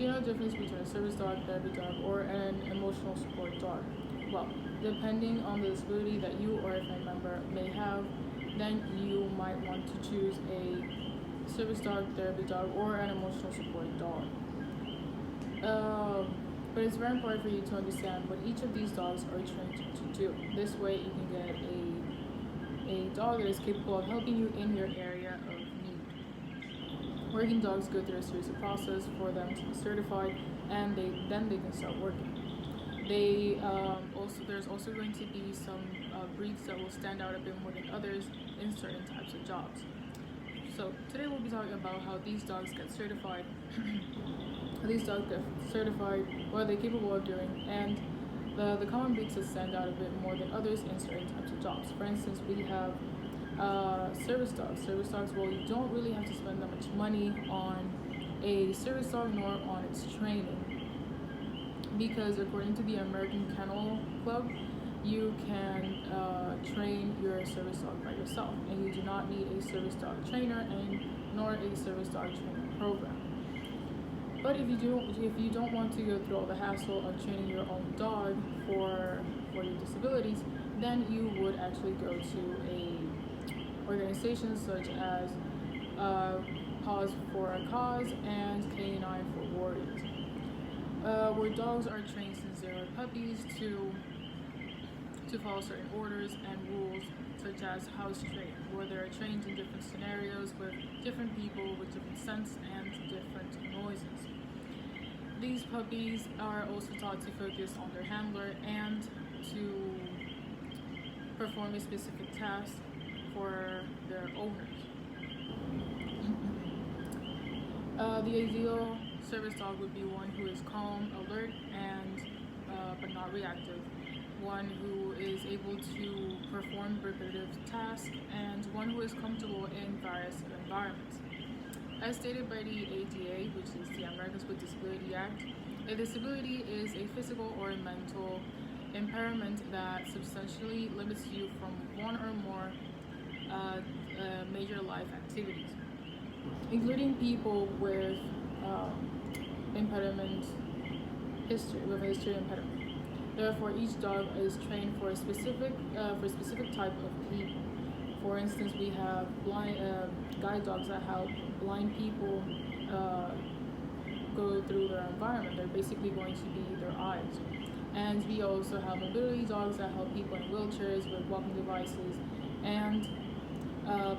Do you know the difference between a service dog, therapy dog, or an emotional support dog? Well, depending on the disability that you or a family member may have, then you might want to choose a service dog, therapy dog, or an emotional support dog. But it's very important for you to understand what each of these dogs are trained to do. This way you can get a dog that is capable of helping you in your area of need. Working dogs go through a series of process for them to be certified, and then they can start working. There's also going to be some breeds that will stand out a bit more than others in certain types of jobs. So today we'll be talking about how these dogs get certified, what they're capable of doing, and the common breeds that stand out a bit more than others in certain types of jobs. For instance, we have service dogs. Service dogs, well, you don't really have to spend that much money on a service dog nor on its training, because according to the American Kennel Club, you can train your service dog by yourself, and you do not need a service dog trainer nor a service dog training program. But if you don't want to go through all the hassle of training your own dog for your disabilities, then you would actually go to a organization such as Paws for a Cause and K9 for Warriors, where dogs are trained since they are puppies to follow certain orders and rules, such as house training, where they're trained in different scenarios with different people, with different scents and different noises. These puppies are also taught to focus on their handler and to perform a specific task for their owners. The ideal service dog would be one who is calm, alert, and but not reactive, one who is able to perform repetitive tasks, and one who is comfortable in various environments. As stated by the ADA, which is the Americans with Disability Act, a disability is a physical or a mental impairment that substantially limits you from one or more major life activities, including people with a history of impediment. Therefore, each dog is trained for a specific type of people. For instance, we have guide dogs that help blind people go through their environment. They're basically going to be their eyes. And we also have mobility dogs that help people in wheelchairs with walking devices, and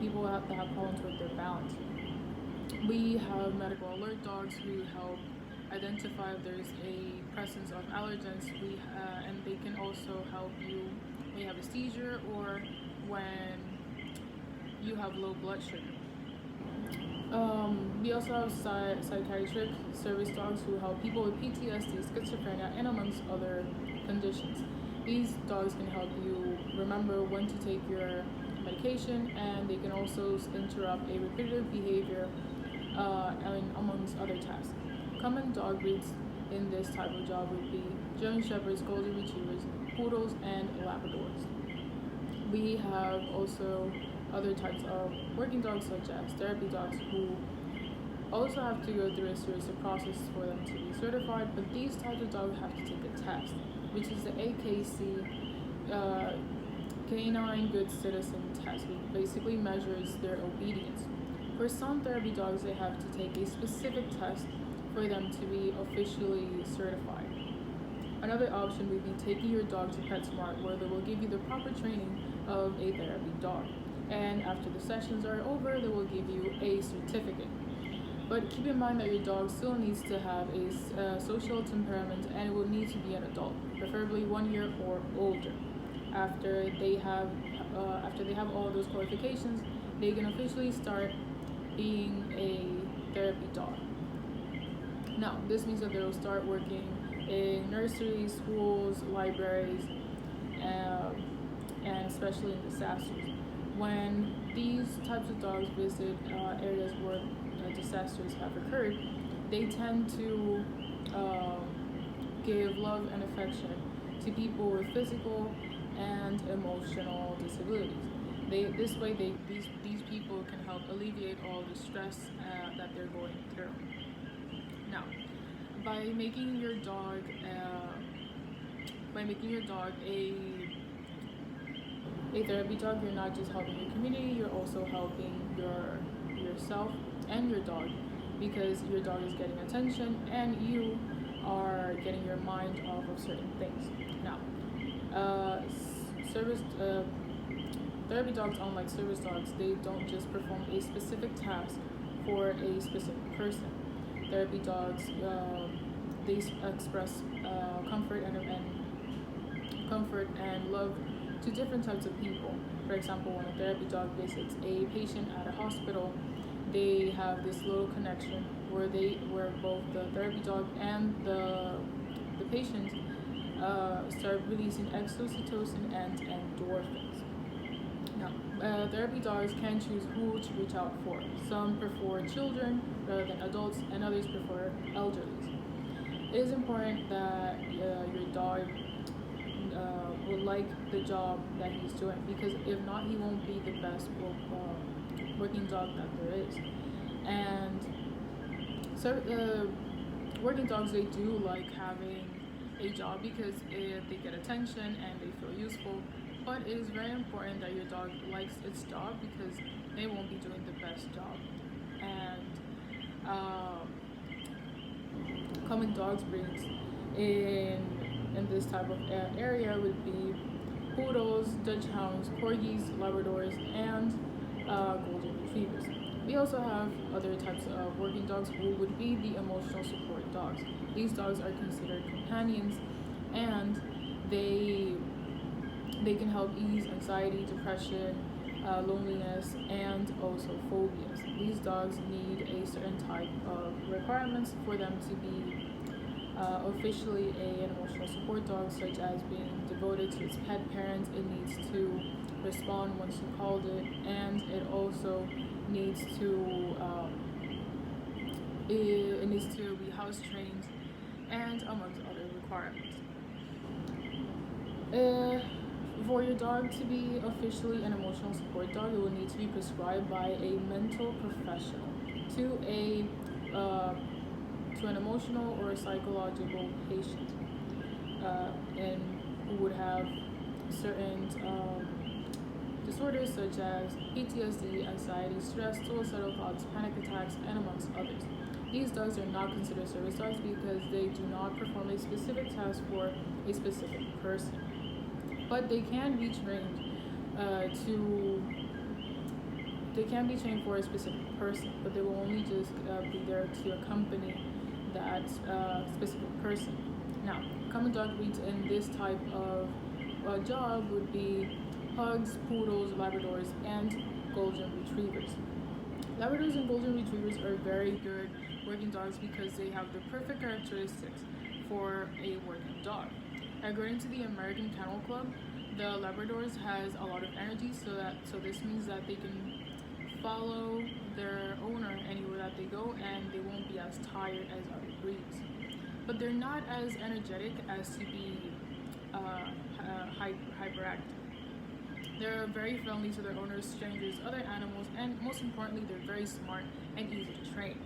people that have problems with their balance. We have medical alert dogs who help identify if there's a presence of allergens, and they can also help you when you have a seizure or when you have low blood sugar. We also have psychiatric service dogs who help people with PTSD, schizophrenia, and amongst other conditions. These dogs can help you remember when to take your medication, and they can also interrupt a repetitive behavior and amongst other tasks. Common dog breeds in this type of job would be German Shepherds, Golden Retrievers, Poodles, and Labradors. We have also other types of working dogs, such as therapy dogs, who also have to go through a series of processes for them to be certified, but these types of dogs have to take a test, which is the AKC Canine Good Citizen Test, which basically measures their obedience. For some therapy dogs, they have to take a specific test for them to be officially certified. Another option would be taking your dog to PetSmart, where they will give you the proper training of a therapy dog. And after the sessions are over, they will give you a certificate. But keep in mind that your dog still needs to have a social temperament, and it will need to be an adult, preferably 1 year or older. After they have all of those qualifications, they can officially start being a therapy dog. Now, this means that they will start working in nurseries, schools, libraries, and especially in disasters. When these types of dogs visit areas where disasters have occurred, they tend to give love and affection to people with physical and emotional disabilities. This way, these people can help alleviate all the stress that they're going through. Now, by making your dog a therapy dog, you're not just helping your community, you're also helping yourself and your dog, because your dog is getting attention and you are getting your mind off of certain things. Now, service therapy dogs, unlike service dogs, they don't just perform a specific task for a specific person. Therapy dogs, they express comfort and love to different types of people. For example, when a therapy dog visits a patient at a hospital, they have this little connection where both the therapy dog and the patient start releasing oxytocin and endorphins. Now, therapy dogs can choose who to reach out for. Some prefer children rather than adults, and others prefer elderly. It is important that your dog will like the job that he's doing, because if not, he won't be the best working dog that there is. And so working dogs, they do like having a job because they get attention and they feel useful, but it is very important that your dog likes its job, because they won't be doing the best job. And common dogs breeds in this type of area would be poodles, Dutch hounds, corgis, Labradors, and golden retrievers. We also have other types of working dogs, who would be the emotional support dogs. These dogs are considered companions, and they can help ease anxiety, depression, loneliness, and also phobias. These dogs need a certain type of requirements for them to be officially an emotional support dog, such as being devoted to its pet parent. It needs to respond once you called it, and it also needs to be house trained, and amongst other requirements. For your dog to be officially an emotional support dog, it will need to be prescribed by a mental professional to an emotional or a psychological patient, and who would have certain disorders such as PTSD, anxiety, stress, suicidal thoughts, panic attacks, and amongst others. These dogs are not considered service dogs because they do not perform a specific task for a specific person, but they can be trained for a specific person, but they will only just be there to accompany that specific person. Now, common dog breeds in this type of job would be pugs, poodles, Labradors, and golden retrievers. Labradors and golden retrievers are very good working dogs because they have the perfect characteristics for a working dog. According to the American Kennel Club, the Labradors has a lot of energy, so this means that they can follow their owner anywhere that they go, and they won't be as tired as other breeds. But they're not as energetic as to be hyperactive. They're very friendly to their owners, strangers, other animals, and most importantly, they're very smart and easy to train.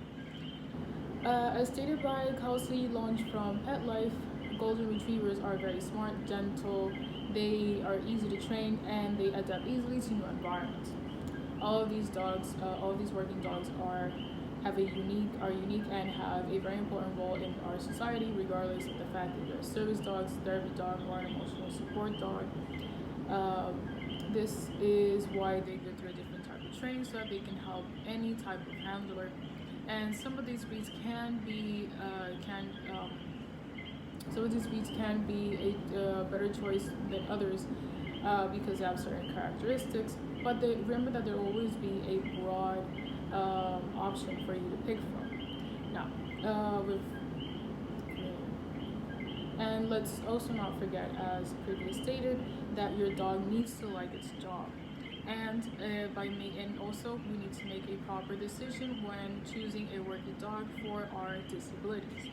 As stated by Kelsey Launch from Pet Life, golden retrievers are very smart, gentle, they are easy to train, and they adapt easily to new environments. All of these working dogs are unique and have a very important role in our society, regardless of the fact that they're service dogs, therapy dog, or an emotional support dog. This is why they go through a different type of training, so that they can help any type of handler. And some of these breeds can be a better choice than others because they have certain characteristics. But remember that there will always be a broad option for you to pick from. Now, and let's also not forget, as previously stated, that your dog needs to like its job. And also we need to make a proper decision when choosing a working dog for our disabilities.